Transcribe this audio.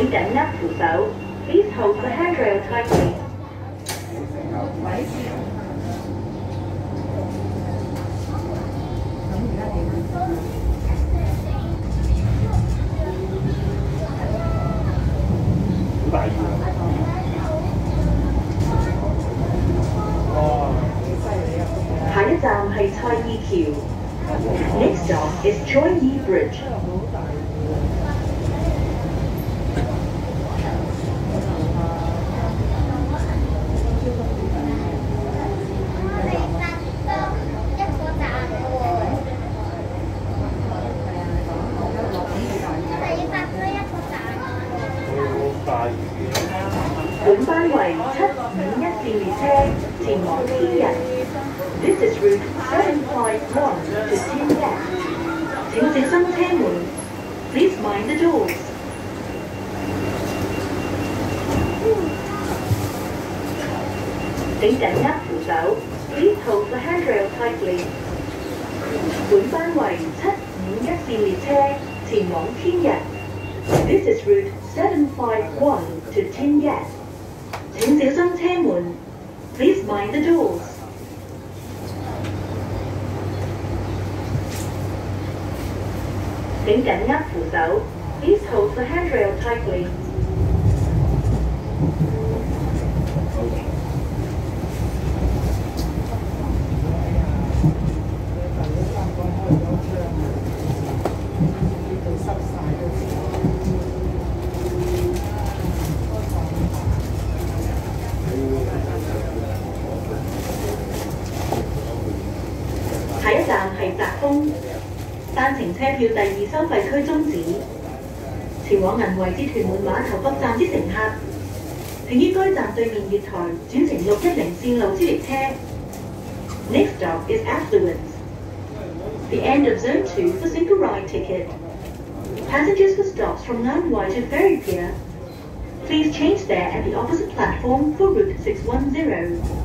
請緊握扶手。Please hold the handrail tightly. 下一站係蔡意橋。Next stop is Choi Yi Bridge. 本班為751線列車前往天人。This is route 751 to Tianyan. 請小心車門。Please mind the doors. 請緊握扶手。Please hold the handrail tightly. 本班為751線列車前往天人。This is route 751 to Tianyan. 請小心車門。Please mind the doors. 請緊握扶手。Please hold the handrail tightly. 下一站係澤豐，單程車票第2收費區終止。前往銀圍至屯門碼頭北站之乘客，請於該站對面月台轉乘610線路之列車。Next stop is Affluence. The end of Zone 2 for single ride ticket. Passengers for stops from Nanwai to Ferry Pier, please change there at the opposite platform for Route 610.